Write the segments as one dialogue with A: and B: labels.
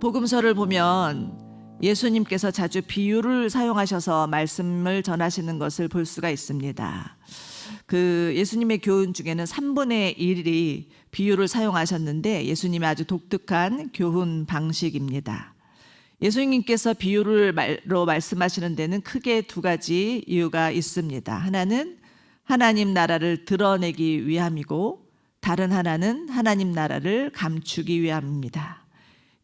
A: 복음서를 보면 예수님께서 자주 비유를 사용하셔서 말씀을 전하시는 것을 볼 수가 있습니다. 그 예수님의 교훈 중에는 3분의 1이 비유를 사용하셨는데 예수님의 아주 독특한 교훈 방식입니다. 예수님께서 비유로 말씀하시는 데는 크게 두 가지 이유가 있습니다. 하나는 하나님 나라를 드러내기 위함이고 다른 하나는 하나님 나라를 감추기 위함입니다.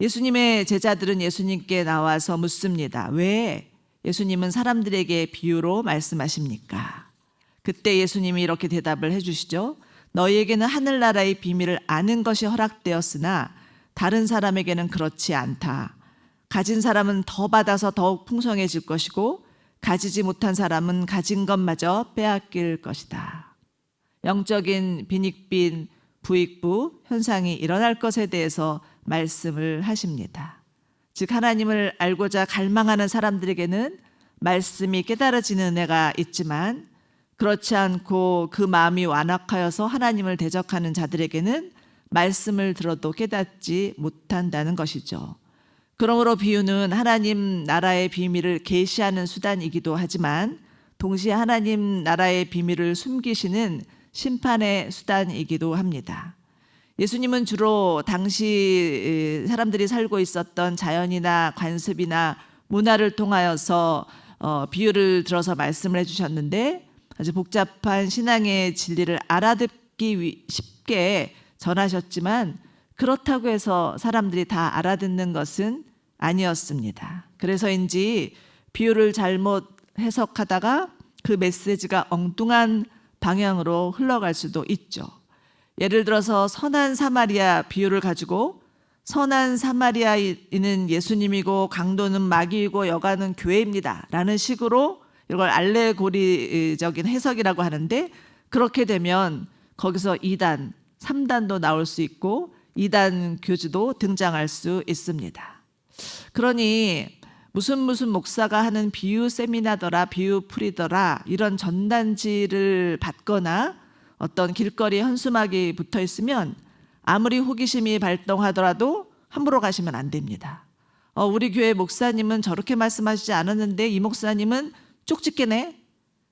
A: 예수님의 제자들은 예수님께 나와서 묻습니다. 왜 예수님은 사람들에게 비유로 말씀하십니까? 그때 예수님이 이렇게 대답을 해주시죠. 너희에게는 하늘나라의 비밀을 아는 것이 허락되었으나 다른 사람에게는 그렇지 않다. 가진 사람은 더 받아서 더욱 풍성해질 것이고 가지지 못한 사람은 가진 것마저 빼앗길 것이다. 영적인 빈익빈 부익부 현상이 일어날 것에 대해서 말씀을 하십니다. 즉 하나님을 알고자 갈망하는 사람들에게는 말씀이 깨달아지는 은혜가 있지만 그렇지 않고 그 마음이 완악하여서 하나님을 대적하는 자들에게는 말씀을 들어도 깨닫지 못한다는 것이죠. 그러므로 비유는 하나님 나라의 비밀을 계시하는 수단이기도 하지만 동시에 하나님 나라의 비밀을 숨기시는 심판의 수단이기도 합니다. 예수님은 주로 당시 사람들이 살고 있었던 자연이나 관습이나 문화를 통하여서 비유를 들어서 말씀을 해주셨는데 아주 복잡한 신앙의 진리를 알아듣기 쉽게 전하셨지만 그렇다고 해서 사람들이 다 알아듣는 것은 아니었습니다. 그래서인지 비유를 잘못 해석하다가 그 메시지가 엉뚱한 방향으로 흘러갈 수도 있죠. 예를 들어서 선한 사마리아 비유를 가지고 선한 사마리아인은 예수님이고 강도는 마귀이고 여가는 교회입니다 라는 식으로 이걸 알레고리적인 해석이라고 하는데 그렇게 되면 거기서 2단, 3단도 나올 수 있고 2단 교주도 등장할 수 있습니다. 그러니 무슨 목사가 하는 비유 세미나더라 비유 풀이더라 이런 전단지를 받거나 어떤 길거리 현수막이 붙어 있으면 아무리 호기심이 발동하더라도 함부로 가시면 안 됩니다. 우리 교회 목사님은 저렇게 말씀하시지 않았는데 이 목사님은 쪽집게네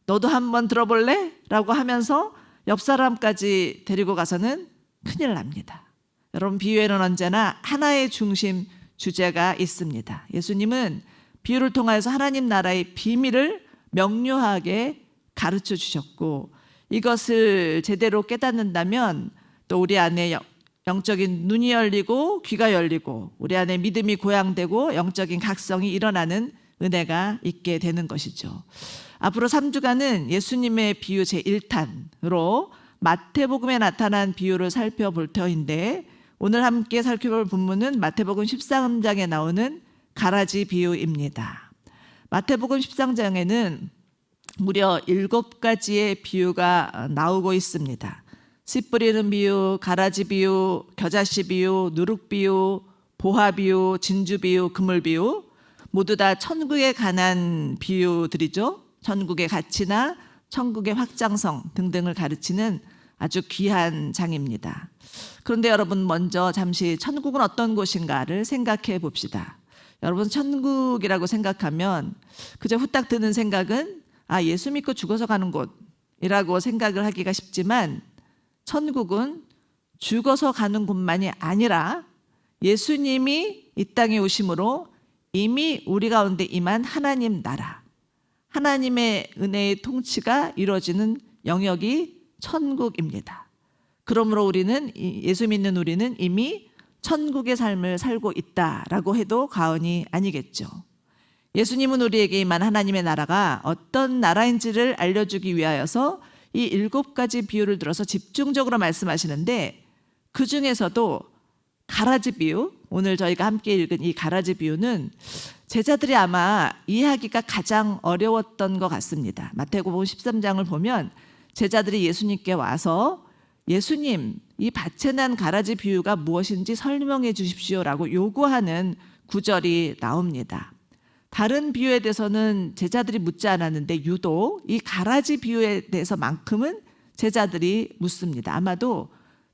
A: 너도 한번 들어볼래? 라고 하면서 옆 사람까지 데리고 가서는 큰일 납니다. 여러분 비유에는 언제나 하나의 중심 주제가 있습니다. 예수님은 비유를 통해서 하나님 나라의 비밀을 명료하게 가르쳐 주셨고 이것을 제대로 깨닫는다면 또 우리 안에 영적인 눈이 열리고 귀가 열리고 우리 안에 믿음이 고양되고 영적인 각성이 일어나는 은혜가 있게 되는 것이죠. 앞으로 3주간은 예수님의 비유 제1탄으로 마태복음에 나타난 비유를 살펴볼 터인데 오늘 함께 살펴볼 본문은 마태복음 13장에 나오는 가라지 비유입니다. 마태복음 13장에는 무려 7가지의 비유가 나오고 있습니다. 씨 뿌리는 비유, 가라지 비유, 겨자씨 비유, 누룩 비유, 보화 비유, 진주 비유, 그물 비유 모두 다 천국에 관한 비유들이죠. 천국의 가치나 천국의 확장성 등등을 가르치는 아주 귀한 장입니다. 그런데 여러분 먼저 잠시 천국은 어떤 곳인가를 생각해 봅시다. 여러분 천국이라고 생각하면 그저 후딱 드는 생각은 예수 믿고 죽어서 가는 곳이라고 생각을 하기가 쉽지만 천국은 죽어서 가는 곳만이 아니라 예수님이 이 땅에 오심으로 이미 우리 가운데 임한 하나님 나라, 하나님의 은혜의 통치가 이루어지는 영역이 천국입니다. 그러므로 우리는 예수 믿는 우리는 이미 천국의 삶을 살고 있다라고 해도 과언이 아니겠죠. 예수님은 우리에게 임한 하나님의 나라가 어떤 나라인지를 알려주기 위하여서 이 7가지 비유를 들어서 집중적으로 말씀하시는데 그 중에서도 가라지 비유, 오늘 저희가 함께 읽은 이 가라지 비유는 제자들이 아마 이해하기가 가장 어려웠던 것 같습니다. 마태복음 13장을 보면 제자들이 예수님께 와서 예수님, 이 밭에 난 가라지 비유가 무엇인지 설명해 주십시오라고 요구하는 구절이 나옵니다. 다른 비유에 대해서는 제자들이 묻지 않았는데 유독 이 가라지 비유에 대해서만큼은 제자들이 묻습니다. 아마도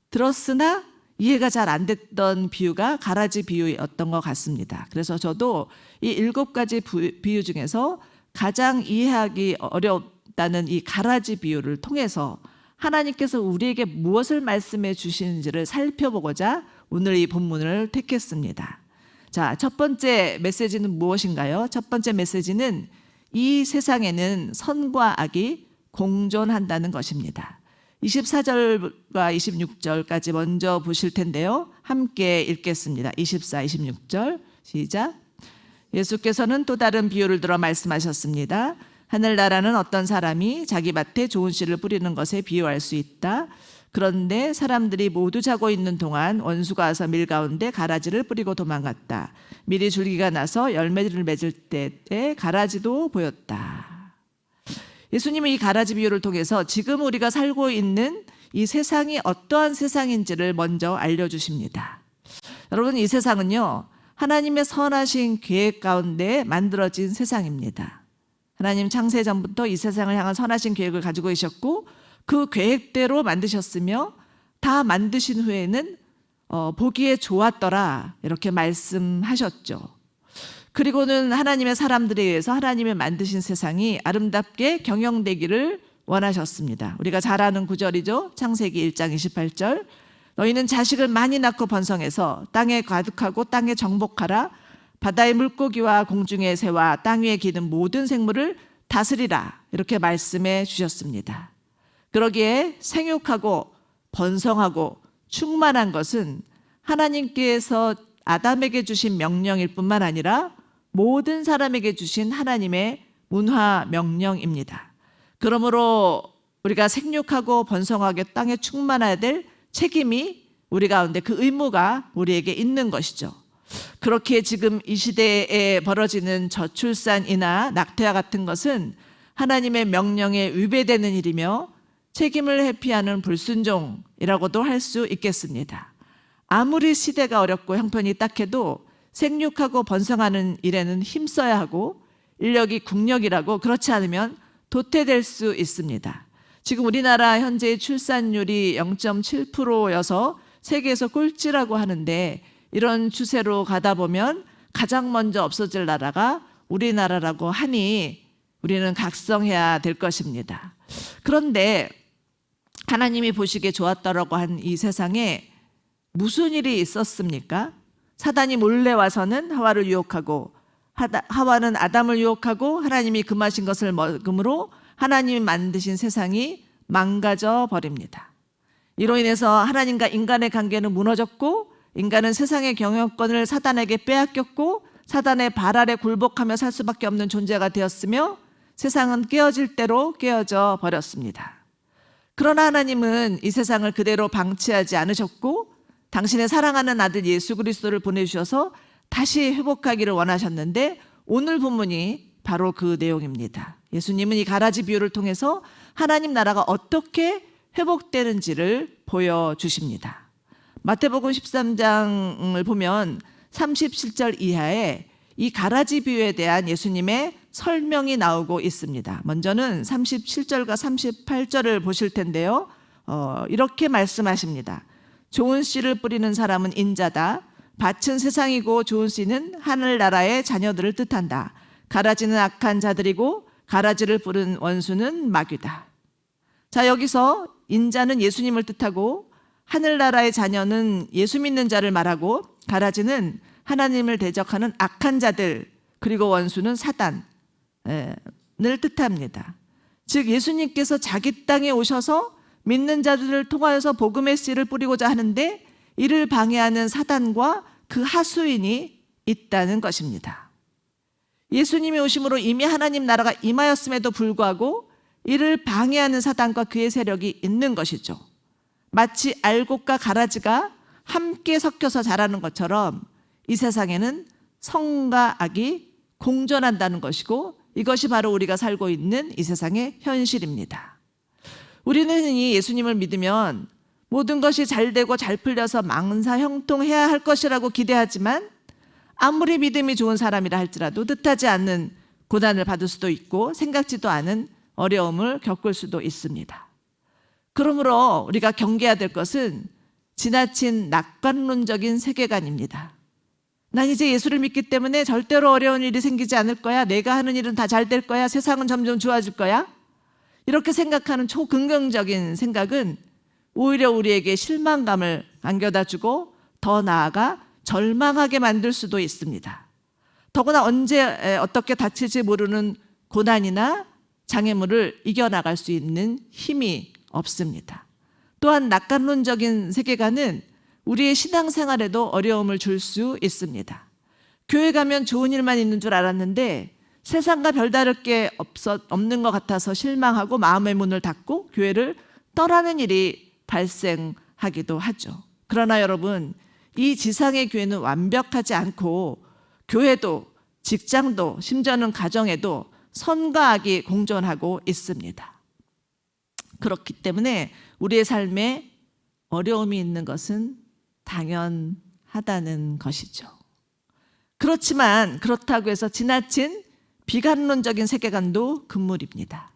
A: 들었으나 이해가 잘 안 됐던 비유가 가라지 비유였던 것 같습니다. 그래서 저도 이 7가지 비유 중에서 가장 이해하기 어렵다는 이 가라지 비유를 통해서 하나님께서 우리에게 무엇을 말씀해 주시는지를 살펴보고자 오늘 이 본문을 택했습니다. 자, 첫 번째 메시지는 무엇인가요? 첫 번째 메시지는 이 세상에는 선과 악이 공존한다는 것입니다. 24절과 26절까지 먼저 보실 텐데요. 함께 읽겠습니다. 24, 26절 시작. 예수께서는 또 다른 비유를 들어 말씀하셨습니다. 하늘나라는 어떤 사람이 자기 밭에 좋은 씨를 뿌리는 것에 비유할 수 있다. 그런데 사람들이 모두 자고 있는 동안 원수가 와서 밀 가운데 가라지를 뿌리고 도망갔다. 밀이 줄기가 나서 열매를 맺을 때에 가라지도 보였다. 예수님은 이 가라지 비유를 통해서 지금 우리가 살고 있는 이 세상이 어떠한 세상인지를 먼저 알려주십니다. 여러분, 이 세상은요, 하나님의 선하신 계획 가운데 만들어진 세상입니다. 하나님 창세 전부터 이 세상을 향한 선하신 계획을 가지고 계셨고 그 계획대로 만드셨으며 다 만드신 후에는 보기에 좋았더라 이렇게 말씀하셨죠. 그리고는 하나님의 사람들에 의해서 하나님의 만드신 세상이 아름답게 경영되기를 원하셨습니다. 우리가 잘 아는 구절이죠. 창세기 1장 28절. 너희는 자식을 많이 낳고 번성해서 땅에 가득하고 땅에 정복하라. 바다의 물고기와 공중의 새와 땅 위에 기는 모든 생물을 다스리라. 이렇게 말씀해 주셨습니다. 그러기에 생육하고 번성하고 충만한 것은 하나님께서 아담에게 주신 명령일 뿐만 아니라 모든 사람에게 주신 하나님의 문화 명령입니다. 그러므로 우리가 생육하고 번성하게 땅에 충만해야 될 책임이 우리 가운데 그 의무가 우리에게 있는 것이죠. 그렇게 지금 이 시대에 벌어지는 저출산이나 낙태와 같은 것은 하나님의 명령에 위배되는 일이며 책임을 회피하는 불순종이라고도 할 수 있겠습니다. 아무리 시대가 어렵고 형편이 딱해도 생육하고 번성하는 일에는 힘써야 하고 인력이 국력이라고 그렇지 않으면 도태될 수 있습니다. 지금 우리나라 현재의 출산율이 0.7%여서 세계에서 꼴찌라고 하는데 이런 추세로 가다 보면 가장 먼저 없어질 나라가 우리나라라고 하니 우리는 각성해야 될 것입니다. 그런데 하나님이 보시기에 좋았다라고 한 이 세상에 무슨 일이 있었습니까? 사단이 몰래 와서는 하와를 유혹하고 하와는 아담을 유혹하고 하나님이 금하신 것을 먹음으로 하나님이 만드신 세상이 망가져 버립니다. 이로 인해서 하나님과 인간의 관계는 무너졌고 인간은 세상의 경영권을 사단에게 빼앗겼고 사단의 발 아래 굴복하며 살 수밖에 없는 존재가 되었으며 세상은 깨어질 대로 깨어져 버렸습니다. 그러나 하나님은 이 세상을 그대로 방치하지 않으셨고 당신의 사랑하는 아들 예수 그리스도를 보내주셔서 다시 회복하기를 원하셨는데 오늘 본문이 바로 그 내용입니다. 예수님은 이 가라지 비유를 통해서 하나님 나라가 어떻게 회복되는지를 보여주십니다. 마태복음 13장을 보면 37절 이하에 이 가라지 비유에 대한 예수님의 설명이 나오고 있습니다. 먼저는 37절과 38절을 보실 텐데요. 이렇게 말씀하십니다. 좋은 씨를 뿌리는 사람은 인자다. 밭은 세상이고 좋은 씨는 하늘나라의 자녀들을 뜻한다. 가라지는 악한 자들이고 가라지를 뿌린 원수는 마귀다. 자, 여기서 인자는 예수님을 뜻하고 하늘나라의 자녀는 예수 믿는 자를 말하고 가라지는 하나님을 대적하는 악한 자들 그리고 원수는 사단을 뜻합니다. 즉 예수님께서 자기 땅에 오셔서 믿는 자들을 통하여서 복음의 씨를 뿌리고자 하는데 이를 방해하는 사단과 그 하수인이 있다는 것입니다. 예수님이 오심으로 이미 하나님 나라가 임하였음에도 불구하고 이를 방해하는 사단과 그의 세력이 있는 것이죠. 마치 알곡과 가라지가 함께 섞여서 자라는 것처럼 이 세상에는 성과 악이 공존한다는 것이고 이것이 바로 우리가 살고 있는 이 세상의 현실입니다. 우리는 흔히 예수님을 믿으면 모든 것이 잘 되고 잘 풀려서 망사 형통해야 할 것이라고 기대하지만 아무리 믿음이 좋은 사람이라 할지라도 뜻하지 않는 고난을 받을 수도 있고 생각지도 않은 어려움을 겪을 수도 있습니다. 그러므로 우리가 경계해야 될 것은 지나친 낙관론적인 세계관입니다. 난 이제 예수를 믿기 때문에 절대로 어려운 일이 생기지 않을 거야. 내가 하는 일은 다 잘 될 거야. 세상은 점점 좋아질 거야. 이렇게 생각하는 초긍정적인 생각은 오히려 우리에게 실망감을 안겨다 주고 더 나아가 절망하게 만들 수도 있습니다. 더구나 언제 어떻게 닥칠지 모르는 고난이나 장애물을 이겨나갈 수 있는 힘이 없습니다. 또한 낙관론적인 세계관은 우리의 신앙생활에도 어려움을 줄 수 있습니다. 교회 가면 좋은 일만 있는 줄 알았는데 세상과 별다를 게 없는 것 같아서 실망하고 마음의 문을 닫고 교회를 떠나는 일이 발생하기도 하죠. 그러나 여러분, 이 지상의 교회는 완벽하지 않고 교회도 직장도 심지어는 가정에도 선과 악이 공존하고 있습니다. 그렇기 때문에 우리의 삶에 어려움이 있는 것은 당연하다는 것이죠. 그렇지만 그렇다고 해서 지나친 비관론적인 세계관도 금물입니다.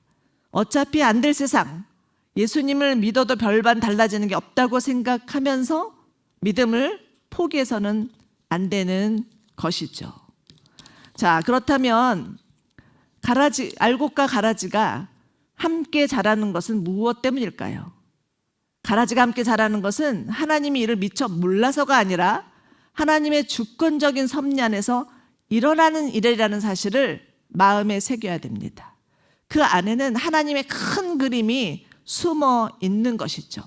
A: 어차피 안 될 세상, 예수님을 믿어도 별반 달라지는 게 없다고 생각하면서 믿음을 포기해서는 안 되는 것이죠. 자, 그렇다면 알곡과 가라지가 함께 자라는 것은 무엇 때문일까요? 가라지가 함께 자라는 것은 하나님이 이를 미처 몰라서가 아니라 하나님의 주권적인 섭리 안에서 일어나는 일이라는 사실을 마음에 새겨야 됩니다. 그 안에는 하나님의 큰 그림이 숨어 있는 것이죠.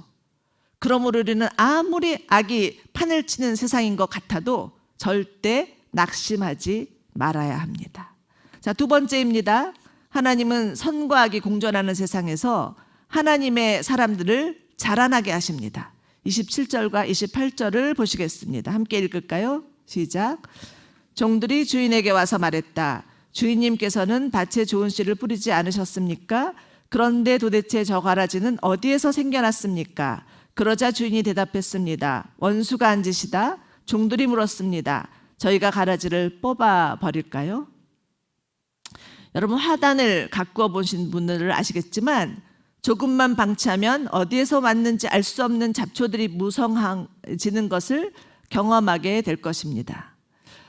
A: 그러므로 우리는 아무리 악이 판을 치는 세상인 것 같아도 절대 낙심하지 말아야 합니다. 자, 두 번째입니다. 하나님은 선과 악이 공존하는 세상에서 하나님의 사람들을 자라나게 하십니다. 27절과 28절을 보시겠습니다. 함께 읽을까요? 시작. 종들이 주인에게 와서 말했다. 주인님께서는 밭에 좋은 씨를 뿌리지 않으셨습니까? 그런데 도대체 저 가라지는 어디에서 생겨났습니까? 그러자 주인이 대답했습니다. 원수가 앉으시다. 종들이 물었습니다. 저희가 가라지를 뽑아 버릴까요? 여러분, 화단을 가꾸어 보신 분들은 아시겠지만 조금만 방치하면 어디에서 왔는지 알 수 없는 잡초들이 무성해지는 것을 경험하게 될 것입니다.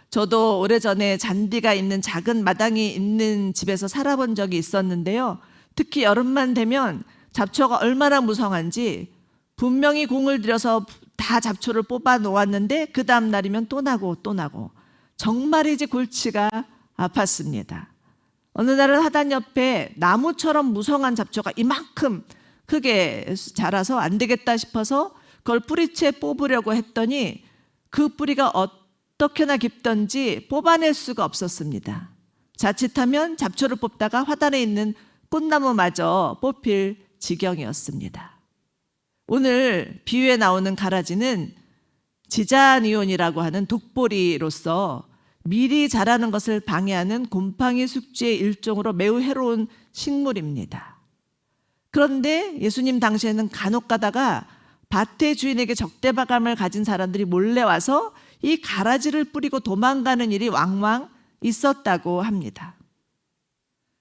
A: 저도 오래전에 잔디가 있는 작은 마당이 있는 집에서 살아본 적이 있었는데요. 특히 여름만 되면 잡초가 얼마나 무성한지 분명히 공을 들여서 다 잡초를 뽑아 놓았는데 그 다음 날이면 또 나고 또 나고 정말이지 골치가 아팠습니다. 어느 날은 화단 옆에 나무처럼 무성한 잡초가 이만큼 크게 자라서 안 되겠다 싶어서 그걸 뿌리채 뽑으려고 했더니 그 뿌리가 어떻게나 깊던지 뽑아낼 수가 없었습니다. 자칫하면 잡초를 뽑다가 화단에 있는 꽃나무마저 뽑힐 지경이었습니다. 오늘 비유에 나오는 가라지는 지자니온이라고 하는 독보리로서 미리 자라는 것을 방해하는 곰팡이 숙주의 일종으로 매우 해로운 식물입니다. 그런데 예수님 당시에는 간혹 가다가 밭의 주인에게 적대감을 가진 사람들이 몰래 와서 이 가라지를 뿌리고 도망가는 일이 왕왕 있었다고 합니다.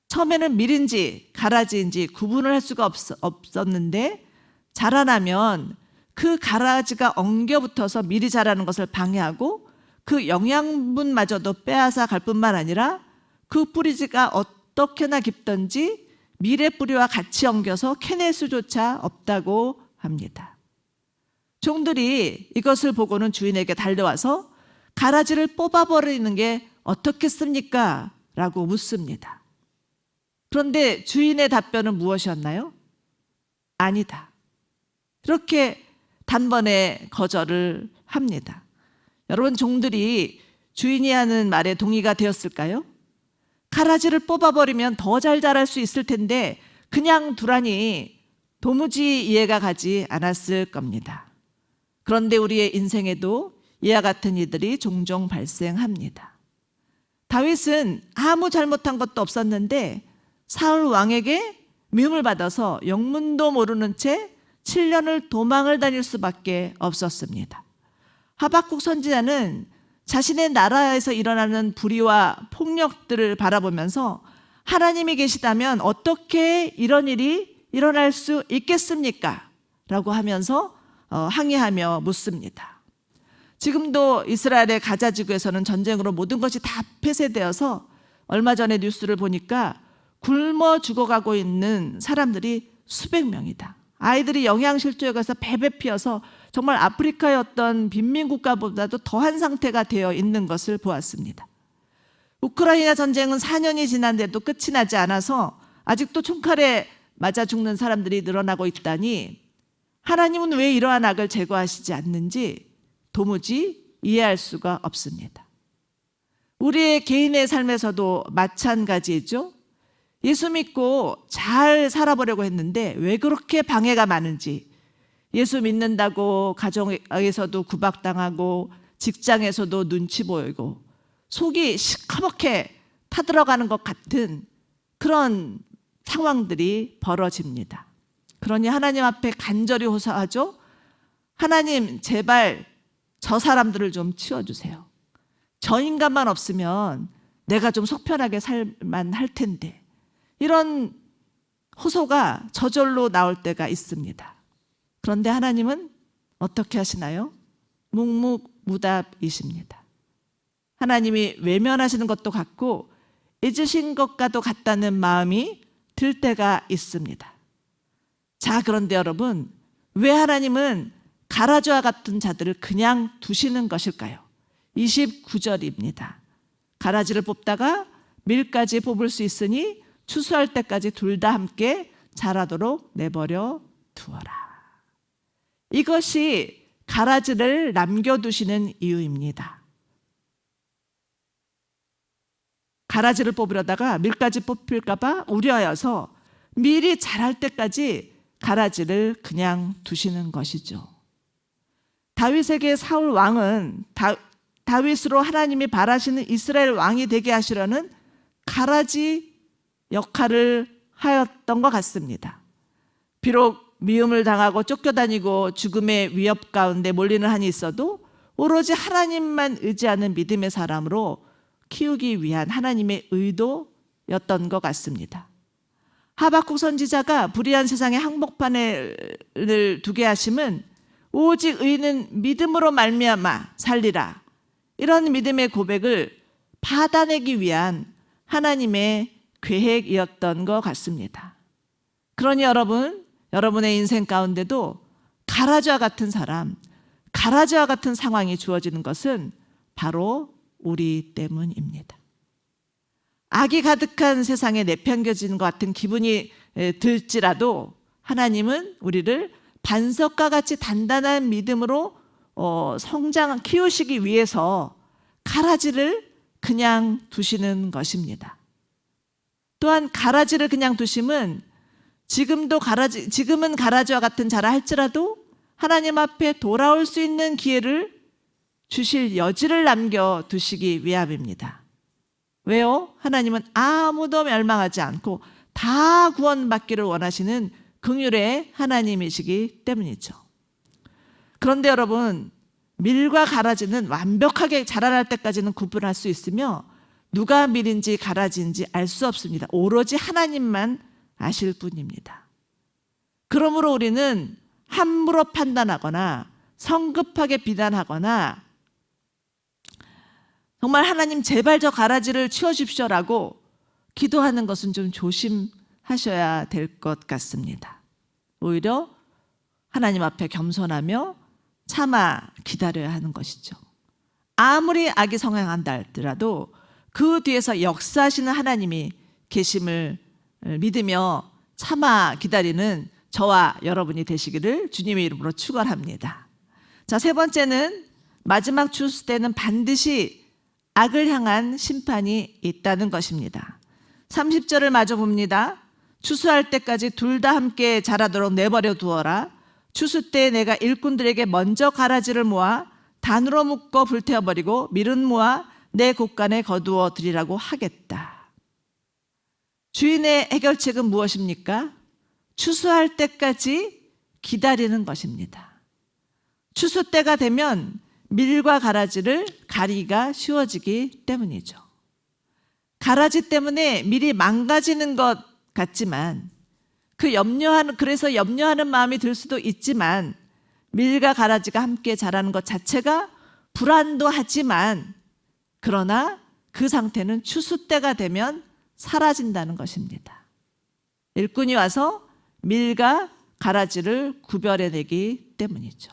A: 처음에는 밀인지 가라지인지 구분을 할 수가 없었는데 자라나면 그 가라지가 엉겨붙어서 밀이 자라는 것을 방해하고 그 영양분마저도 빼앗아 갈 뿐만 아니라 그 뿌리가 어떻게나 깊던지 밀의 뿌리와 같이 엉겨서 캐낼 수조차 없다고 합니다. 종들이 이것을 보고는 주인에게 달려와서 가라지를 뽑아버리는 게 어떻겠습니까? 라고 묻습니다. 그런데 주인의 답변은 무엇이었나요? 아니다. 이렇게 단번에 거절을 합니다. 여러분, 종들이 주인이 하는 말에 동의가 되었을까요? 가라지를 뽑아버리면 더 잘 자랄 수 있을 텐데 그냥 두라니 도무지 이해가 가지 않았을 겁니다. 그런데 우리의 인생에도 이와 같은 이들이 종종 발생합니다. 다윗은 아무 잘못한 것도 없었는데 사울 왕에게 미움을 받아서 영문도 모르는 채 7년을 도망을 다닐 수밖에 없었습니다. 하박국 선지자는 자신의 나라에서 일어나는 불의와 폭력들을 바라보면서 하나님이 계시다면 어떻게 이런 일이 일어날 수 있겠습니까? 라고 하면서 항의하며 묻습니다. 지금도 이스라엘의 가자 지구에서는 전쟁으로 모든 것이 다 폐쇄되어서 얼마 전에 뉴스를 보니까 굶어 죽어가고 있는 사람들이 수백 명이다. 아이들이 영양실조에 가서 베베 피어서 정말 아프리카의 어떤 빈민국가보다도 더한 상태가 되어 있는 것을 보았습니다. 우크라이나 전쟁은 4년이 지난데도 끝이 나지 않아서 아직도 총칼에 맞아 죽는 사람들이 늘어나고 있다니 하나님은 왜 이러한 악을 제거하시지 않는지 도무지 이해할 수가 없습니다. 우리의 개인의 삶에서도 마찬가지죠. 예수 믿고 잘 살아보려고 했는데 왜 그렇게 방해가 많은지, 예수 믿는다고 가정에서도 구박당하고 직장에서도 눈치 보이고 속이 시커멓게 타들어가는 것 같은 그런 상황들이 벌어집니다. 그러니 하나님 앞에 간절히 호소하죠. 하나님, 제발 저 사람들을 좀 치워주세요. 저 인간만 없으면 내가 좀 속편하게 살만 할 텐데. 이런 호소가 저절로 나올 때가 있습니다. 그런데 하나님은 어떻게 하시나요? 묵묵무답이십니다. 하나님이 외면하시는 것도 같고 잊으신 것과도 같다는 마음이 들 때가 있습니다. 자, 그런데 여러분, 왜 하나님은 가라지와 같은 자들을 그냥 두시는 것일까요? 29절입니다. 가라지를 뽑다가 밀까지 뽑을 수 있으니 추수할 때까지 둘 다 함께 자라도록 내버려 두어라. 이것이 가라지를 남겨두시는 이유입니다. 가라지를 뽑으려다가 밀까지 뽑힐까 봐 우려하여서 밀이 자랄 때까지 가라지를 그냥 두시는 것이죠. 다윗에게 사울 왕은 다윗으로 하나님이 바라시는 이스라엘 왕이 되게 하시려는 가라지 역할을 하였던 것 같습니다. 비록 미움을 당하고 쫓겨다니고 죽음의 위협 가운데 몰리는 한이 있어도 오로지 하나님만 의지하는 믿음의 사람으로 키우기 위한 하나님의 의도였던 것 같습니다. 하박국 선지자가 불의한 세상에 항복판을 두게 하심은 오직 의인은 믿음으로 말미암아 살리라, 이런 믿음의 고백을 받아내기 위한 하나님의 계획이었던 것 같습니다. 그러니 여러분의 인생 가운데도 가라지와 같은 사람, 가라지와 같은 상황이 주어지는 것은 바로 우리 때문입니다. 악이 가득한 세상에 내팽겨지는 것 같은 기분이 들지라도 하나님은 우리를 반석과 같이 단단한 믿음으로 키우시기 위해서 가라지를 그냥 두시는 것입니다. 또한 가라지를 그냥 두심은 지금은 가라지와 같은 자라 할지라도 하나님 앞에 돌아올 수 있는 기회를 주실 여지를 남겨두시기 위함입니다. 왜요? 하나님은 아무도 멸망하지 않고 다 구원받기를 원하시는 긍휼의 하나님이시기 때문이죠. 그런데 여러분, 밀과 가라지는 완벽하게 자라날 때까지는 구분할 수 있으며 누가 밀인지 가라지인지 알 수 없습니다. 오로지 하나님만 아실 뿐입니다. 그러므로 우리는 함부로 판단하거나 성급하게 비난하거나 정말 하나님 제발 저 가라지를 치워주십시오라고 기도하는 것은 좀 조심하셔야 될 것 같습니다. 오히려 하나님 앞에 겸손하며 참아 기다려야 하는 것이죠. 아무리 악이 성행한다 할지라도 그 뒤에서 역사하시는 하나님이 계심을 믿으며 참아 기다리는 저와 여러분이 되시기를 주님의 이름으로 축원합니다. 자, 세 번째는 마지막 추수 때는 반드시 악을 향한 심판이 있다는 것입니다. 30절을 마저 봅니다. 추수할 때까지 둘 다 함께 자라도록 내버려 두어라. 추수 때 내가 일꾼들에게 먼저 가라지를 모아 단으로 묶어 불태워버리고 밀은 모아 내 곳간에 거두어 드리라고 하겠다. 주인의 해결책은 무엇입니까? 추수할 때까지 기다리는 것입니다. 추수 때가 되면 밀과 가라지를 가리기가 쉬워지기 때문이죠. 가라지 때문에 밀이 망가지는 것 같지만 그래서 염려하는 마음이 들 수도 있지만 밀과 가라지가 함께 자라는 것 자체가 불안도 하지만 그러나 그 상태는 추수 때가 되면 사라진다는 것입니다. 일꾼이 와서 밀과 가라지를 구별해내기 때문이죠.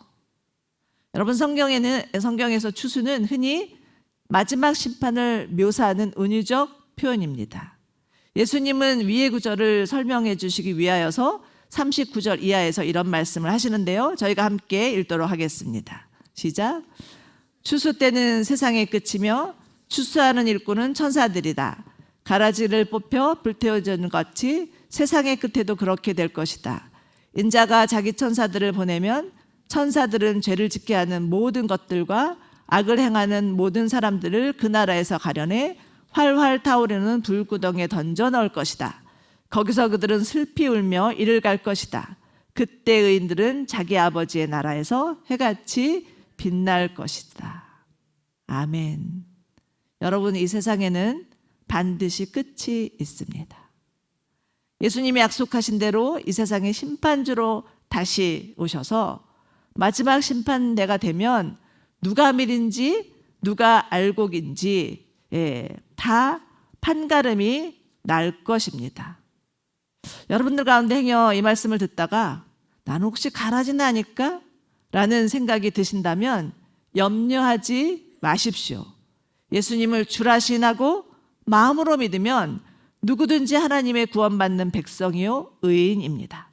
A: 여러분, 성경에서 추수는 흔히 마지막 심판을 묘사하는 은유적 표현입니다. 예수님은 위의 구절을 설명해 주시기 위하여서 39절 이하에서 이런 말씀을 하시는데요. 저희가 함께 읽도록 하겠습니다. 시작. 추수 때는 세상의 끝이며 추수하는 일꾼은 천사들이다. 가라지를 뽑혀 불태워지는 것 같이 세상의 끝에도 그렇게 될 것이다. 인자가 자기 천사들을 보내면 천사들은 죄를 짓게 하는 모든 것들과 악을 행하는 모든 사람들을 그 나라에서 가려내 활활 타오르는 불구덩이에 던져 넣을 것이다. 거기서 그들은 슬피 울며 이를 갈 것이다. 그때 의인들은 자기 아버지의 나라에서 해같이 빛날 것이다. 아멘. 여러분, 이 세상에는 반드시 끝이 있습니다. 예수님이 약속하신 대로 이 세상의 심판주로 다시 오셔서 마지막 심판대가 되면 누가 밀인지 누가 알곡인지 다 판가름이 날 것입니다. 여러분들 가운데 행여 이 말씀을 듣다가 나는 혹시 가라지는 아닐까? 라는 생각이 드신다면 염려하지 마십시오. 예수님을 주라신하고 마음으로 믿으면 누구든지 하나님의 구원받는 백성이요 의인입니다.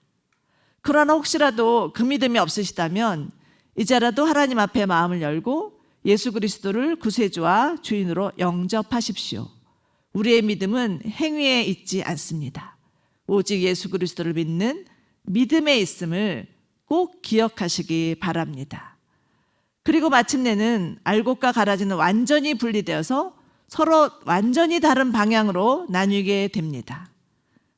A: 그러나 혹시라도 그 믿음이 없으시다면 이제라도 하나님 앞에 마음을 열고 예수 그리스도를 구세주와 주인으로 영접하십시오. 우리의 믿음은 행위에 있지 않습니다. 오직 예수 그리스도를 믿는 믿음에 있음을 꼭 기억하시기 바랍니다. 그리고 마침내는 알곡과 가라지는 완전히 분리되어서 서로 완전히 다른 방향으로 나뉘게 됩니다.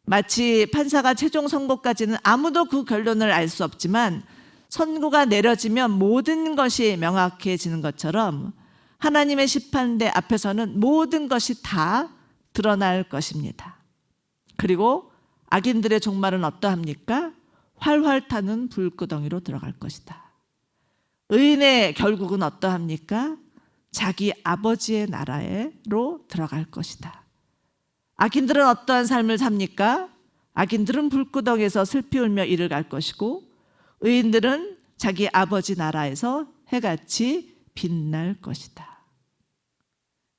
A: 마치 판사가 최종 선고까지는 아무도 그 결론을 알 수 없지만 선고가 내려지면 모든 것이 명확해지는 것처럼 하나님의 심판대 앞에서는 모든 것이 다 드러날 것입니다. 그리고 악인들의 종말은 어떠합니까? 활활 타는 불구덩이로 들어갈 것이다. 의인의 결국은 어떠합니까? 자기 아버지의 나라로 들어갈 것이다. 악인들은 어떠한 삶을 삽니까? 악인들은 불구덩이에서 슬피 울며 이를 갈 것이고 의인들은 자기 아버지 나라에서 해같이 빛날 것이다.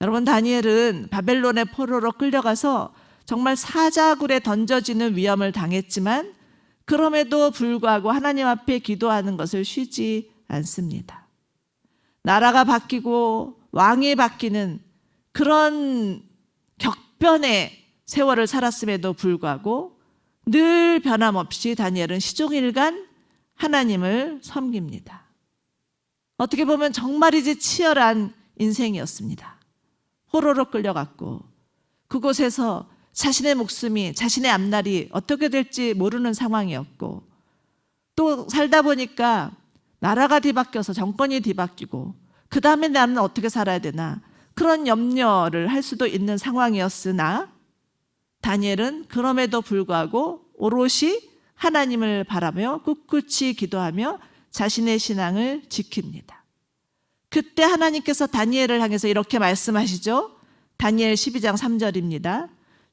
A: 여러분, 다니엘은 바벨론의 포로로 끌려가서 정말 사자굴에 던져지는 위험을 당했지만 그럼에도 불구하고 하나님 앞에 기도하는 것을 쉬지 않습니다. 나라가 바뀌고 왕이 바뀌는 그런 격변의 세월을 살았음에도 불구하고 늘 변함없이 다니엘은 시종일관 하나님을 섬깁니다. 어떻게 보면 정말이지 치열한 인생이었습니다. 포로로 끌려갔고 그곳에서 자신의 목숨이, 자신의 앞날이 어떻게 될지 모르는 상황이었고 또 살다 보니까 나라가 뒤바뀌어서 정권이 뒤바뀌고 그 다음에 나는 어떻게 살아야 되나 그런 염려를 할 수도 있는 상황이었으나 다니엘은 그럼에도 불구하고 오롯이 하나님을 바라며 꿋꿋이 기도하며 자신의 신앙을 지킵니다. 그때 하나님께서 다니엘을 향해서 이렇게 말씀하시죠. 다니엘 12장 3절입니다.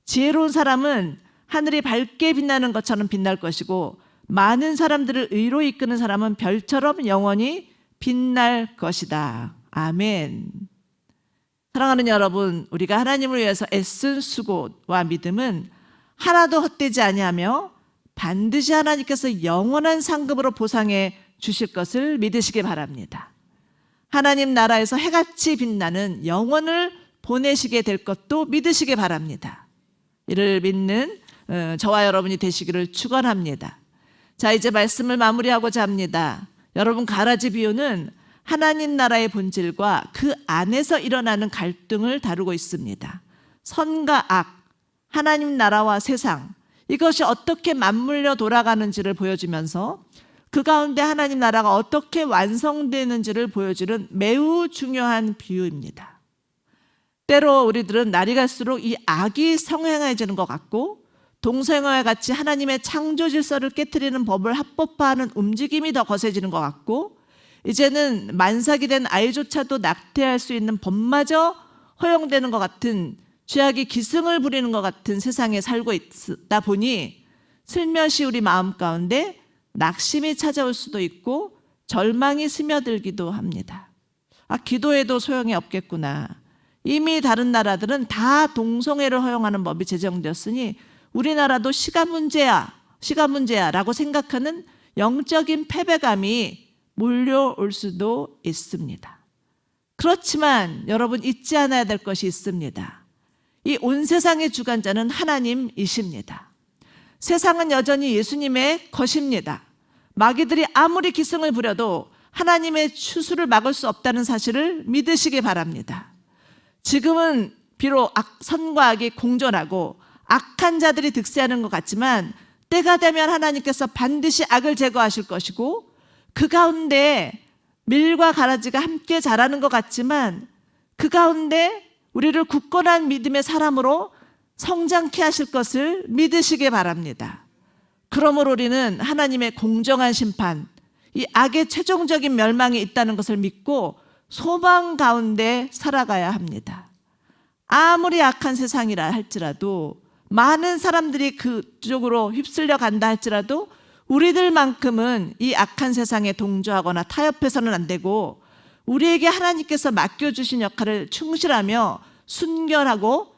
A: 지혜로운 사람은 하늘이 밝게 빛나는 것처럼 빛날 것이고 많은 사람들을 의로 이끄는 사람은 별처럼 영원히 빛날 것이다. 아멘. 사랑하는 여러분, 우리가 하나님을 위해서 애쓴 수고와 믿음은 하나도 헛되지 아니하며 반드시 하나님께서 영원한 상급으로 보상해 주실 것을 믿으시기 바랍니다. 하나님 나라에서 해같이 빛나는 영원을 보내시게 될 것도 믿으시기 바랍니다. 이를 믿는 저와 여러분이 되시기를 축원합니다. 자, 이제 말씀을 마무리하고자 합니다. 여러분, 가라지 비유는 하나님 나라의 본질과 그 안에서 일어나는 갈등을 다루고 있습니다. 선과 악, 하나님 나라와 세상, 이것이 어떻게 맞물려 돌아가는지를 보여주면서 그 가운데 하나님 나라가 어떻게 완성되는지를 보여주는 매우 중요한 비유입니다. 때로 우리들은 날이 갈수록 이 악이 성행해지는 것 같고 동성애와 같이 하나님의 창조 질서를 깨트리는 법을 합법화하는 움직임이 더 거세지는 것 같고, 이제는 만삭이 된 아이조차도 낙태할 수 있는 법마저 허용되는 것 같은, 죄악이 기승을 부리는 것 같은 세상에 살고 있다 보니 슬며시 우리 마음 가운데 낙심이 찾아올 수도 있고 절망이 스며들기도 합니다. 기도해도 소용이 없겠구나. 이미 다른 나라들은 다 동성애를 허용하는 법이 제정되었으니 우리나라도 시간 문제야 라고 생각하는 영적인 패배감이 몰려올 수도 있습니다. 그렇지만 여러분, 잊지 않아야 될 것이 있습니다. 이 온 세상의 주관자는 하나님이십니다. 세상은 여전히 예수님의 것입니다. 마귀들이 아무리 기승을 부려도 하나님의 추수를 막을 수 없다는 사실을 믿으시기 바랍니다. 지금은 비록 선과 악이 공존하고 악한 자들이 득세하는 것 같지만 때가 되면 하나님께서 반드시 악을 제거하실 것이고, 그 가운데 밀과 가라지가 함께 자라는 것 같지만 그 가운데 우리를 굳건한 믿음의 사람으로 성장케 하실 것을 믿으시기 바랍니다. 그러므로 우리는 하나님의 공정한 심판, 이 악의 최종적인 멸망이 있다는 것을 믿고 소망 가운데 살아가야 합니다. 아무리 악한 세상이라 할지라도, 많은 사람들이 그쪽으로 휩쓸려 간다 할지라도 우리들만큼은 이 악한 세상에 동조하거나 타협해서는 안 되고, 우리에게 하나님께서 맡겨주신 역할을 충실하며 순결하고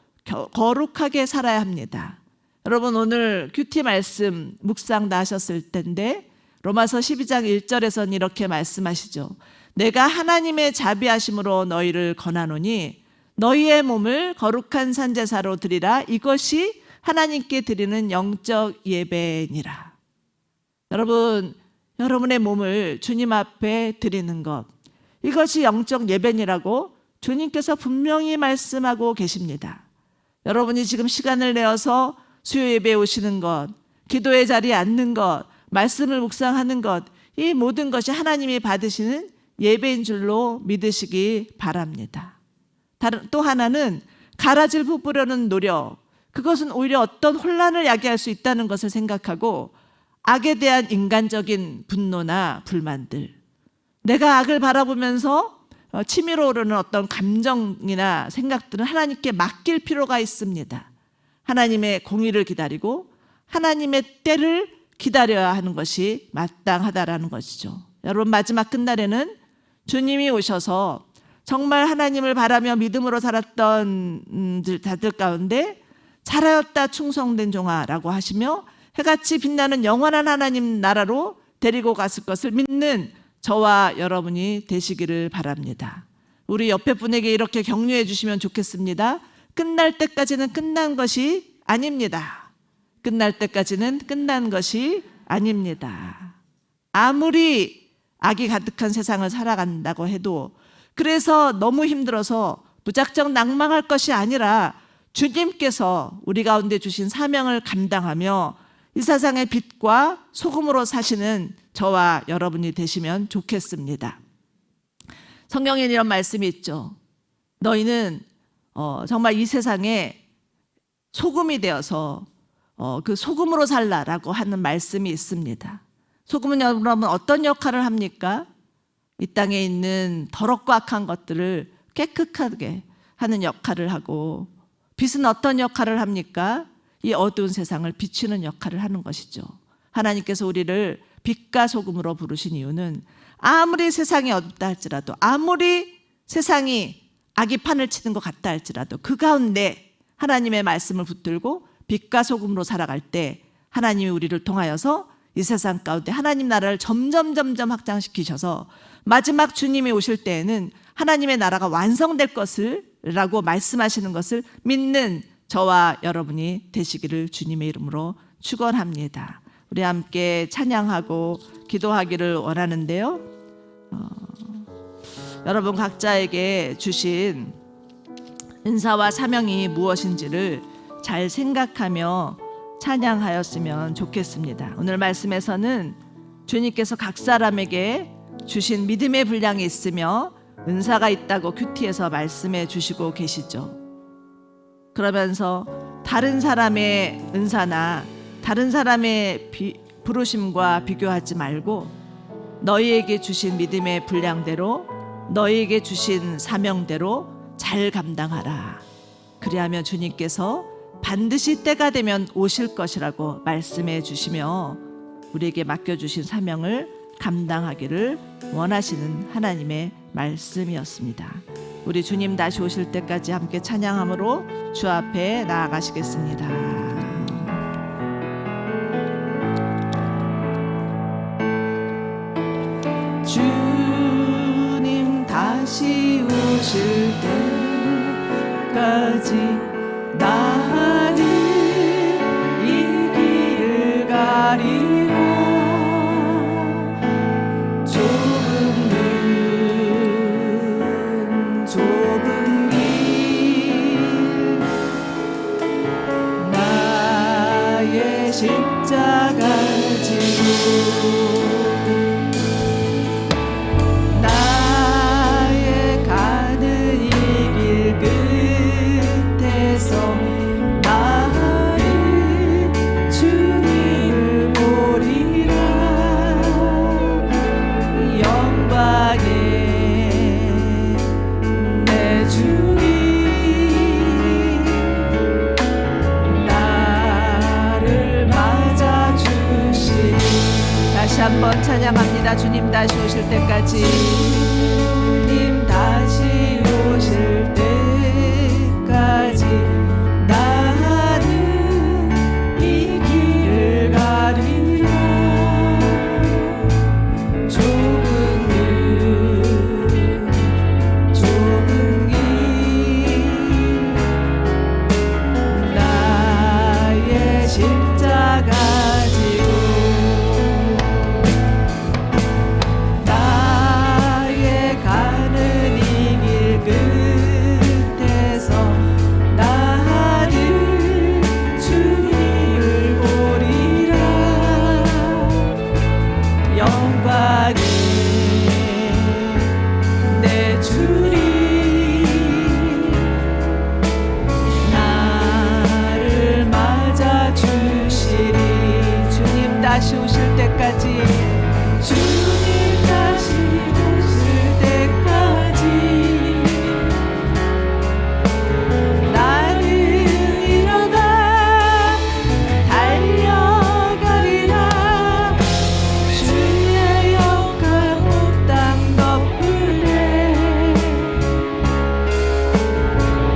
A: 거룩하게 살아야 합니다. 여러분, 오늘 큐티 말씀 묵상 다 하셨을 텐데 로마서 12장 1절에서는 이렇게 말씀하시죠. 내가 하나님의 자비하심으로 너희를 권하노니 너희의 몸을 거룩한 산제사로 드리라. 이것이 하나님께 드리는 영적 예배니라. 여러분, 여러분의 몸을 주님 앞에 드리는 것, 이것이 영적 예배니라고 주님께서 분명히 말씀하고 계십니다. 여러분이 지금 시간을 내어서 수요 예배에 오시는 것, 기도의 자리에 앉는 것, 말씀을 묵상하는 것, 이 모든 것이 하나님이 받으시는 예배인 줄로 믿으시기 바랍니다. 또 하나는 가라지를 부으려는 노력, 그것은 오히려 어떤 혼란을 야기할 수 있다는 것을 생각하고 악에 대한 인간적인 분노나 불만들, 내가 악을 바라보면서 치밀어 오르는 어떤 감정이나 생각들은 하나님께 맡길 필요가 있습니다. 하나님의 공의를 기다리고 하나님의 때를 기다려야 하는 것이 마땅하다라는 것이죠. 여러분, 마지막 끝날에는 주님이 오셔서 정말 하나님을 바라며 믿음으로 살았던 자들 가운데 잘하였다 충성된 종아라고 하시며 해같이 빛나는 영원한 하나님 나라로 데리고 갔을 것을 믿는 저와 여러분이 되시기를 바랍니다. 우리 옆에 분에게 이렇게 격려해 주시면 좋겠습니다. 끝날 때까지는 끝난 것이 아닙니다. 끝날 때까지는 끝난 것이 아닙니다. 아무리 악이 가득한 세상을 살아간다고 해도, 그래서 너무 힘들어서 무작정 낭망할 것이 아니라 주님께서 우리 가운데 주신 사명을 감당하며 이 세상의 빛과 소금으로 사시는 저와 여러분이 되시면 좋겠습니다. 성경에 이런 말씀이 있죠. 너희는 정말 이 세상에 소금이 되어서 그 소금으로 살라라고 하는 말씀이 있습니다. 소금은 여러분 어떤 역할을 합니까? 이 땅에 있는 더럽고 악한 것들을 깨끗하게 하는 역할을 하고, 빛은 어떤 역할을 합니까? 이 어두운 세상을 비추는 역할을 하는 것이죠. 하나님께서 우리를 빛과 소금으로 부르신 이유는 아무리 세상이 어둡다 할지라도, 아무리 세상이 악이 판을 치는 것 같다 할지라도 그 가운데 하나님의 말씀을 붙들고 빛과 소금으로 살아갈 때 하나님이 우리를 통하여서 이 세상 가운데 하나님 나라를 점점 확장시키셔서 마지막 주님이 오실 때에는 하나님의 나라가 완성될 것을 라고 말씀하시는 것을 믿는 저와 여러분이 되시기를 주님의 이름으로 축원합니다. 우리 함께 찬양하고 기도하기를 원하는데요. 여러분 각자에게 주신 은사와 사명이 무엇인지를 잘 생각하며 찬양하였으면 좋겠습니다. 오늘 말씀에서는 주님께서 각 사람에게 주신 믿음의 분량이 있으며 은사가 있다고 큐티에서 말씀해 주시고 계시죠. 그러면서 다른 사람의 은사나 다른 사람의 부르심과 비교하지 말고 너희에게 주신 믿음의 분량대로 너희에게 주신 사명대로 잘 감당하라. 그리하면 주님께서 반드시 때가 되면 오실 것이라고 말씀해 주시며 우리에게 맡겨주신 사명을 감당하기를 원하시는 하나님의 말씀이었습니다. 우리 주님 다시 오실 때까지 함께 찬양함으로 주 앞에 나아가시겠습니다. 주님 다시 오실 때까지 나는 이 길을 가리라. 좁은 길 나의 십자가 지고 나의 가는 이 길 끝에서 나의 주님을 보리라. 영광의 주님 나를 맞아주시니. 다시 한번 찬양합니다. 주님 다시 오실 때까지. 주님 다시 오실 때까지 나는 이 길을 가리라. 좁은 길 나의 십자가 지고 나의 가는 이 길 끝에서 나는 주님을 보리라. 영광의 내 주님 나를 맞아주시리. 주님 다시 오실 때까지. 주님 다시 오실 때까지 나는 일어나 달려가리라. 주의 영광 온 땅 덮으네.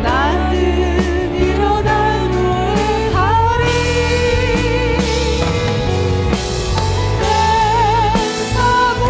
A: 나는 일어나 노래하리. 내 사고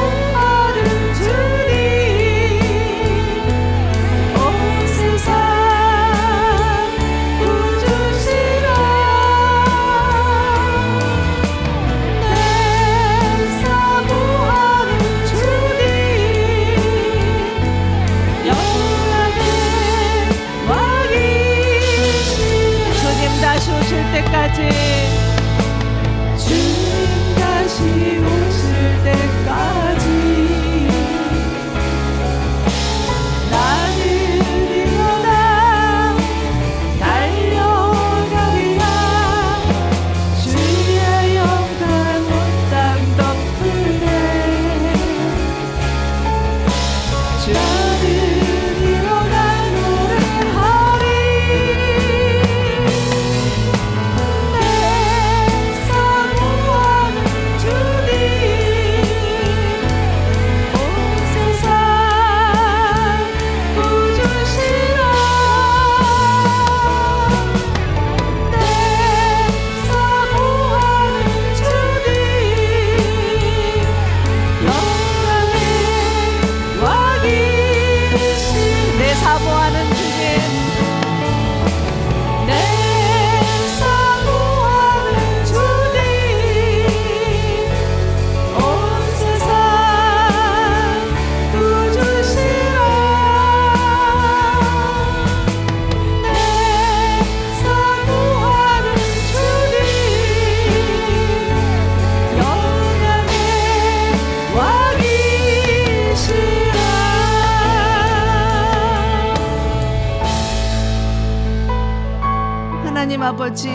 A: 아버지,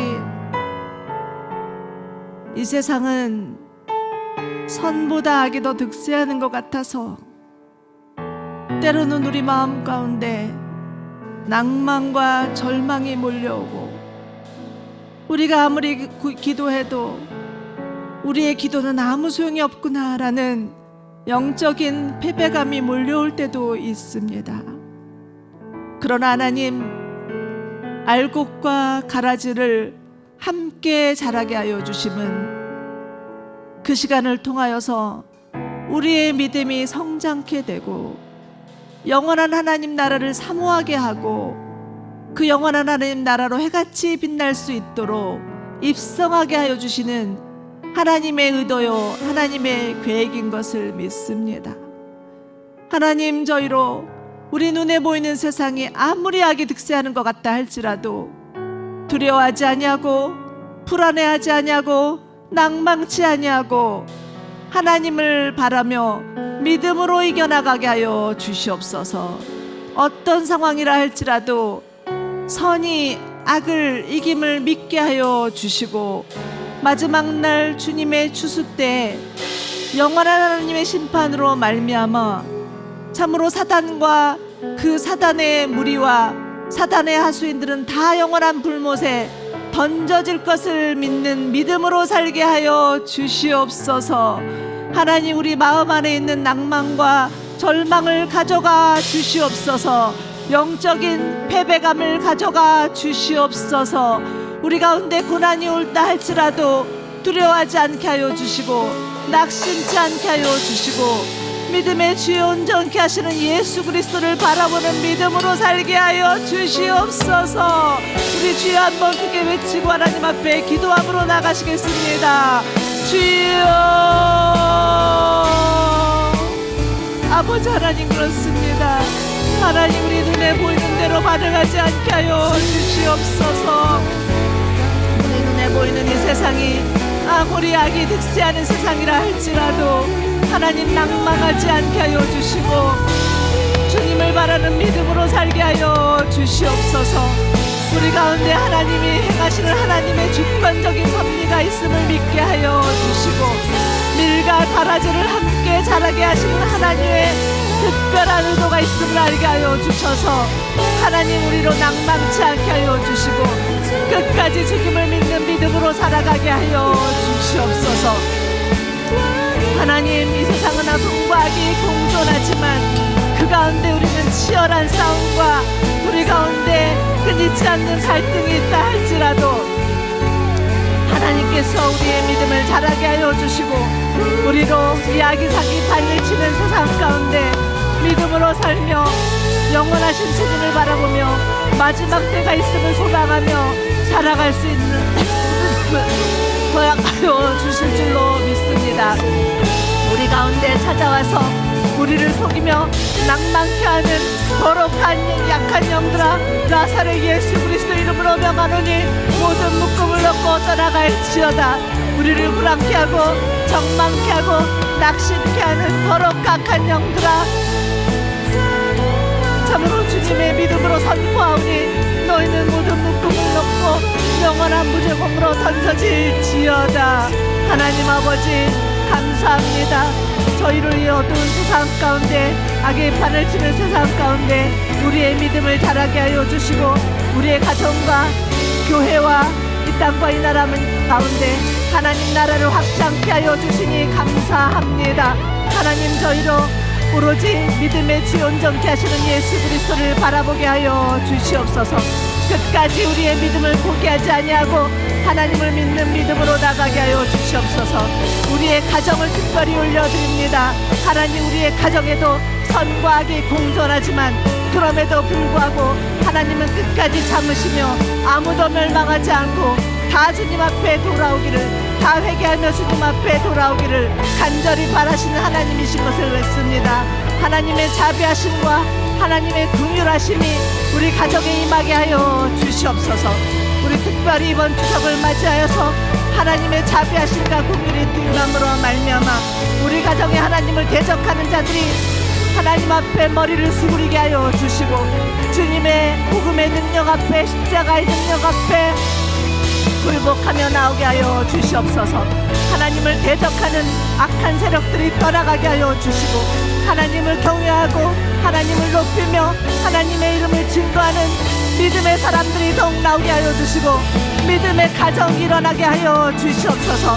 A: 이 세상은 선보다 악이 더 득세하는 것 같아서 때로는 우리 마음 가운데 낭만과 절망이 몰려오고, 우리가 아무리 기도해도 우리의 기도는 아무 소용이 없구나라는 영적인 패배감이 몰려올 때도 있습니다. 그러나 하나님, 알곡과 가라지를 함께 자라게 하여 주심은 그 시간을 통하여서 우리의 믿음이 성장케 되고 영원한 하나님 나라를 사모하게 하고, 그 영원한 하나님 나라로 해같이 빛날 수 있도록 입성하게 하여 주시는 하나님의 의도요, 하나님의 계획인 것을 믿습니다. 하나님, 저희로 우리 눈에 보이는 세상이 아무리 악이 득세하는 것 같다 할지라도 두려워하지 아니하고, 불안해하지 아니하고, 낭망치 아니하고 하나님을 바라며 믿음으로 이겨나가게 하여 주시옵소서. 어떤 상황이라 할지라도 선이 악을 이김을 믿게 하여 주시고, 마지막 날 주님의 추수 때 영원한 하나님의 심판으로 말미암아 참으로 사단과 그 사단의 무리와 사단의 하수인들은 다 영원한 불못에 던져질 것을 믿는 믿음으로 살게 하여 주시옵소서. 하나님, 우리 마음 안에 있는 낭만과 절망을 가져가 주시옵소서. 영적인 패배감을 가져가 주시옵소서. 우리 가운데 고난이 올다 할지라도 두려워하지 않게 하여 주시고, 낙심치 않게 하여 주시고, 믿음의 주여 온전케 하시는 예수 그리스도를 바라보는 믿음으로 살게 하여 주시옵소서. 우리 주여 한번 크게 외치고 하나님 앞에 기도함으로 나가시겠습니다. 주여, 아버지 하나님, 그렇습니다. 하나님, 우리 눈에 보이는 대로 반응하지 않게 하여 주시옵소서. 우리 눈에 보이는 이 세상이 아무리 악이 득세하는 세상이라 할지라도 하나님, 낭망하지 않게 하여 주시고 주님을 바라는 믿음으로 살게 하여 주시옵소서. 우리 가운데 하나님이 행하시는 하나님의 주권적인 섭리가 있음을 믿게 하여 주시고, 밀과 가라지를 함께 자라게 하시는 하나님의 특별한 의도가 있음을 알게 하여 주셔서 하나님, 우리로 낭망치 않게 하여 주시고 끝까지 주님을 믿는 믿음으로 살아가게 하여 주시옵소서. 하나님, 이 세상은 아픔과 악이 공존하지만 그 가운데 우리는 치열한 싸움과 우리 가운데 끊이지 않는 갈등이 있다 할지라도 하나님께서 우리의 믿음을 자라게 하여 주시고, 우리로 이 악이 사기 발을 치는 세상 가운데 믿음으로 살며 영원하신 주님을 바라보며 마지막 때가 있음을 소망하며 살아갈 수 있는 허락하여 주실 줄로 믿습니다. 우리 가운데 찾아와서 우리를 속이며 낭만케 하는 거룩한 약한 영들아, 나사렛 예수 그리스도 이름으로 명하노니 모든 묶음을 놓고 떠나갈지어다. 우리를 불안케 하고 적망케 하고 낙심케 하는 거룩한 영들아, 참으로 주님의 믿음으로 선포하오니 너희는 모든 묶음을 놓고 영원한 무죄공으로 던져질지어다. 하나님 아버지, 감사합니다. 저희를 이 어두운 세상 가운데, 악의 판을 치는 세상 가운데 우리의 믿음을 자라게 하여 주시고, 우리의 가정과 교회와 이 땅과 이 나라 가운데 하나님 나라를 확장케 하여 주시니 감사합니다. 하나님, 저희로 오로지 믿음의 주 온전케 하시는 예수 그리스도를 바라보게 하여 주시옵소서. 끝까지 우리의 믿음을 포기하지 아니하고 하나님을 믿는 믿음으로 나가게 하여 주시옵소서. 우리의 가정을 특별히 올려드립니다. 하나님, 우리의 가정에도 선과 악이 공존하지만 그럼에도 불구하고 하나님은 끝까지 참으시며 아무도 멸망하지 않고 다 주님 앞에 돌아오기를, 다 회개하며 주님 앞에 돌아오기를 간절히 바라시는 하나님이신 것을 믿습니다. 하나님의 자비하심과 하나님의 긍휼하심이 우리 가정에 임하게 하여 주시옵소서. 우리 특별히 이번 추석을 맞이하여서 하나님의 자비하심과 긍휼이 드러남으로 말미암아 우리 가정에 하나님을 대적하는 자들이 하나님 앞에 머리를 수그리게 하여 주시고, 주님의 복음의 능력 앞에, 십자가의 능력 앞에 굴복하며 나오게 하여 주시옵소서. 하나님을 대적하는 악한 세력들이 떠나가게 하여 주시고, 하나님을 경외하고 하나님을 높이며 하나님의 이름을 증거하는 믿음의 사람들이 더욱 나오게 하여 주시고, 믿음의 가정이 일어나게 하여 주시옵소서.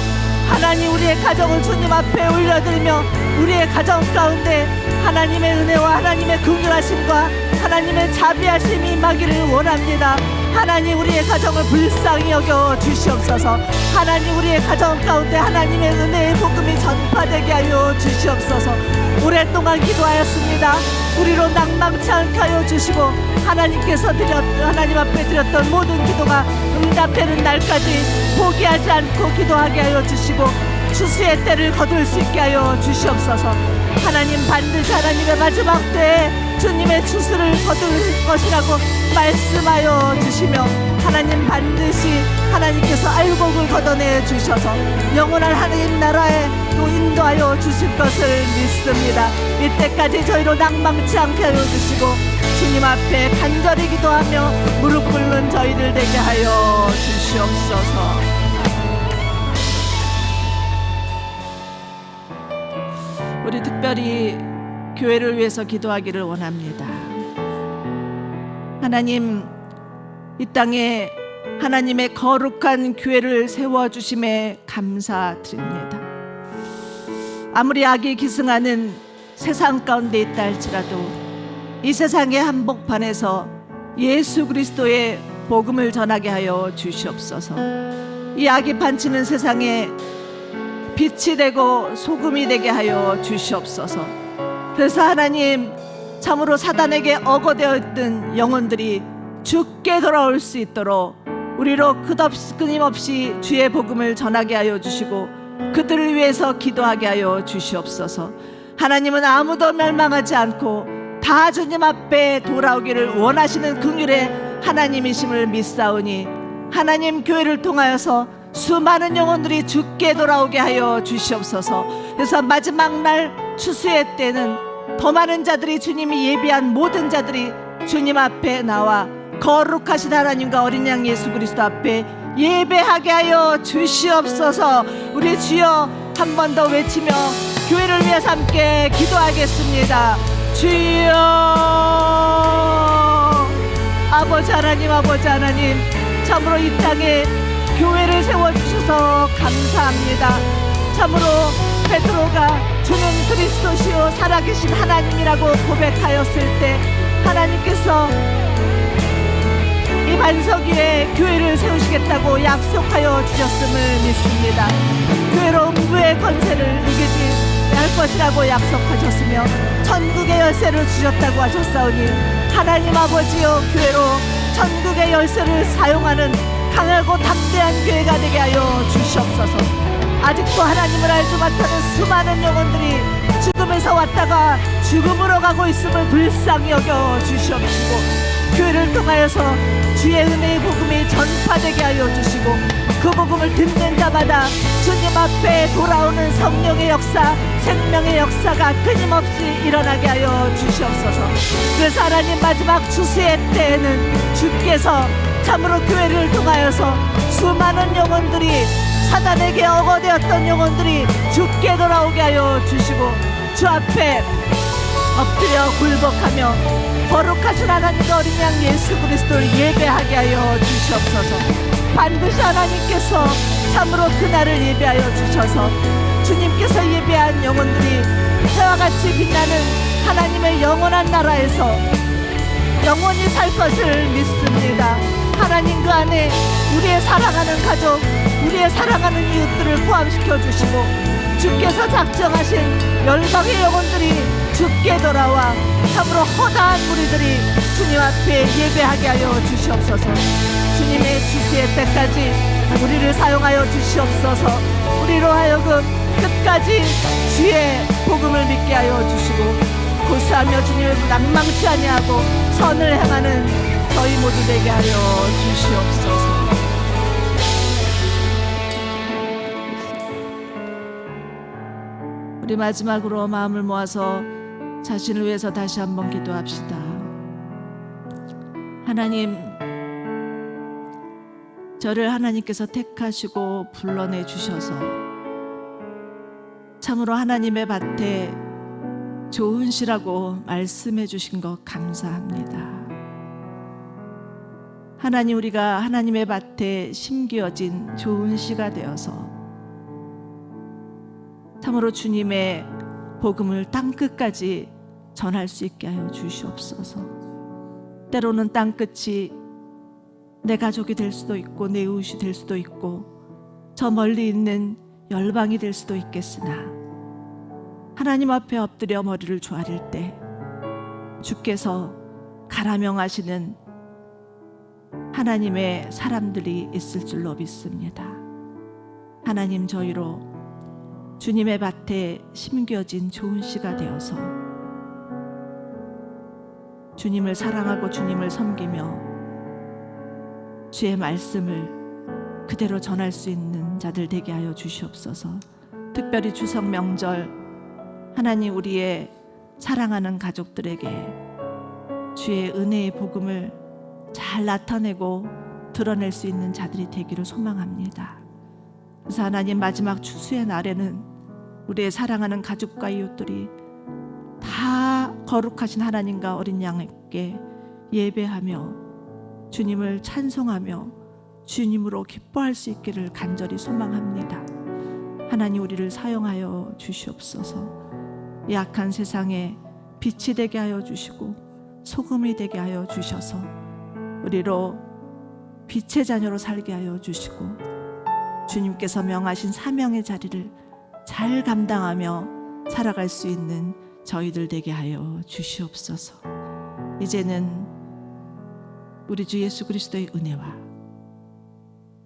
A: 하나님, 우리의 가정을 주님 앞에 올려드리며 우리의 가정 가운데 하나님의 은혜와 하나님의 긍휼하심과 하나님의 자비하심이 임하기를 원합니다. 하나님, 우리의 가정을 불쌍히 여겨 주시옵소서. 하나님, 우리의 가정 가운데 하나님의 은혜의 복음이 전파되게 하여 주시옵소서. 오랫동안 기도하였습니다. 우리로 낭망치 않게 하여 주시고, 하나님께서 하나님 앞에 드렸던 모든 기도가 응답되는 날까지 포기하지 않고 기도하게 하여 주시고, 추수의 때를 거둘 수 있게 하여 주시옵소서. 하나님, 반드시 하나님의 마지막 때에 주님의 추수를 거둘 것이라고 말씀하여 주시며, 하나님 반드시 하나님께서 알곡을 걷어내 주셔서 영원한 하나님 나라에 또 인도하여 주실 것을 믿습니다. 이때까지 저희로 낭망치 않게 하여 주시고, 주님 앞에 간절히 기도하며 무릎 꿇는 저희들 되게 하여 주시옵소서. 우리 특별히 교회를 위해서 기도하기를 원합니다. 하나님, 이 땅에 하나님의 거룩한 교회를 세워주심에 감사드립니다. 아무리 악이 기승하는 세상 가운데 있다 할지라도 이 세상의 한복판에서 예수 그리스도의 복음을 전하게 하여 주시옵소서. 이 악이 판치는 세상에 빛이 되고 소금이 되게 하여 주시옵소서. 그래서 하나님, 참으로 사단에게 억어되어 있던 영혼들이 죽게 돌아올 수 있도록 우리로 끊임없이 주의 복음을 전하게 하여 주시고, 그들을 위해서 기도하게 하여 주시옵소서. 하나님은 아무도 멸망하지 않고 다 주님 앞에 돌아오기를 원하시는 긍휼의 하나님이심을 믿사오니, 하나님, 교회를 통하여서 수많은 영혼들이 죽게 돌아오게 하여 주시옵소서. 그래서 마지막 날 추수의 때는 더 많은 자들이, 주님이 예비한 모든 자들이 주님 앞에 나와 거룩하신 하나님과 어린 양 예수 그리스도 앞에 예배하게 하여 주시옵소서. 우리 주여 한 번 더 외치며 교회를 위해서 함께 기도하겠습니다. 주여, 아버지 하나님, 아버지 하나님, 참으로 이 땅에 교회를 세워주셔서 감사합니다. 참으로 베드로가 주는 그리스도시요 살아계신 하나님이라고 고백하였을 때, 하나님께서 이 반석 위에 교회를 세우시겠다고 약속하여 주셨음을 믿습니다. 교회로 음부의 권세를 이기지 할 것이라고 약속하셨으며 천국의 열쇠를 주셨다고 하셨사오니, 하나님 아버지여, 교회로 천국의 열쇠를 사용하는 강하고 담대한 교회가 되게 하여 주시옵소서. 아직도 하나님을 알지 못하는 수많은 영혼들이 죽음에서 왔다가 죽음으로 가고 있음을 불쌍히 여겨 주시옵시고, 교회를 통하여서 주의 은혜의 복음이 전파되게 하여 주시고, 그 복음을 듣는 자마다 주님 앞에 돌아오는 성령의 역사, 생명의 역사가 끊임없이 일어나게 하여 주시옵소서. 그래서 하나님, 마지막 추수의 때에는 주께서 참으로 교회를 통하여서 수많은 영혼들이, 사단에게 억어되었던 영혼들이 죽게 돌아오게 하여 주시고, 주 앞에 엎드려 굴복하며 거룩하신 하나님과 어린 양 예수 그리스도를 예배하게 하여 주시옵소서. 반드시 하나님께서 참으로 그날을 예배하여 주셔서 주님께서 예배한 영혼들이 해와 같이 빛나는 하나님의 영원한 나라에서 영원히 살 것을 믿습니다. 하나님, 그 안에 우리의 사랑하는 가족, 우리의 사랑하는 이웃들을 포함시켜 주시고, 주께서 작정하신 열방의 영혼들이 죽게 돌아와 참으로 허다한 무리들이 주님 앞에 예배하게 하여 주시옵소서. 주님의 추수의 때까지 우리를 사용하여 주시옵소서. 우리로 하여금 끝까지 주의 복음을 믿게 하여 주시고, 고수하며 주님을 낭망치 아니하고 선을 행하는 저희 모두 되게 하여 주시옵소서. 우리 마지막으로 마음을 모아서 자신을 위해서 다시 한번 기도합시다. 하나님, 저를 하나님께서 택하시고 불러내 주셔서 참으로 하나님의 밭에 좋은 씨라고 말씀해 주신 것 감사합니다. 하나님, 우리가 하나님의 밭에 심겨진 좋은 씨가 되어서 참으로 주님의 복음을 땅끝까지 전할 수 있게 하여 주시옵소서. 때로는 땅끝이 내 가족이 될 수도 있고 내 이웃이 될 수도 있고 저 멀리 있는 열방이 될 수도 있겠으나 하나님 앞에 엎드려 머리를 조아릴 때 주께서 가라 명하시는 하나님의 사람들이 있을 줄로 믿습니다. 하나님, 저희로 주님의 밭에 심겨진 좋은 씨가 되어서 주님을 사랑하고 주님을 섬기며 주의 말씀을 그대로 전할 수 있는 자들 되게 하여 주시옵소서. 특별히 추석 명절 하나님, 우리의 사랑하는 가족들에게 주의 은혜의 복음을 잘 나타내고 드러낼 수 있는 자들이 되기를 소망합니다. 그래서 하나님, 마지막 추수의 날에는 우리의 사랑하는 가족과 이웃들이 다 거룩하신 하나님과 어린 양에게 예배하며 주님을 찬송하며 주님으로 기뻐할 수 있기를 간절히 소망합니다. 하나님, 우리를 사용하여 주시옵소서. 이 악한 세상에 빛이 되게 하여 주시고 소금이 되게 하여 주셔서 우리로 빛의 자녀로 살게 하여 주시고 주님께서 명하신 사명의 자리를 잘 감당하며 살아갈 수 있는 저희들 되게 하여 주시옵소서. 이제는 우리 주 예수 그리스도의 은혜와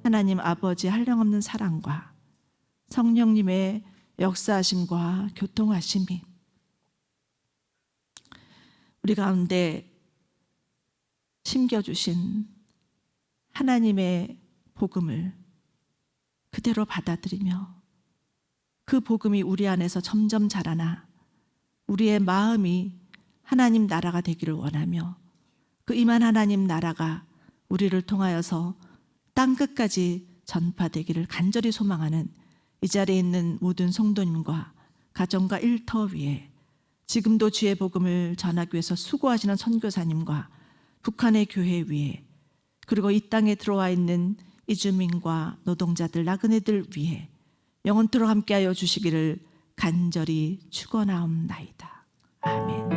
A: 하나님 아버지 한량없는 사랑과 성령님의 역사하심과 교통하심이 우리 가운데 심겨주신 하나님의 복음을 그대로 받아들이며 그 복음이 우리 안에서 점점 자라나 우리의 마음이 하나님 나라가 되기를 원하며 그 임한 하나님 나라가 우리를 통하여서 땅끝까지 전파되기를 간절히 소망하는 이 자리에 있는 모든 성도님과 가정과 일터 위에 지금도 주의 복음을 전하기 위해서 수고하시는 선교사님과 북한의 교회 위에 그리고 이 땅에 들어와 있는 이주민과 노동자들, 나그네들 위해 영원토록 함께하여 주시기를 간절히 축원하옵나이다. 아멘.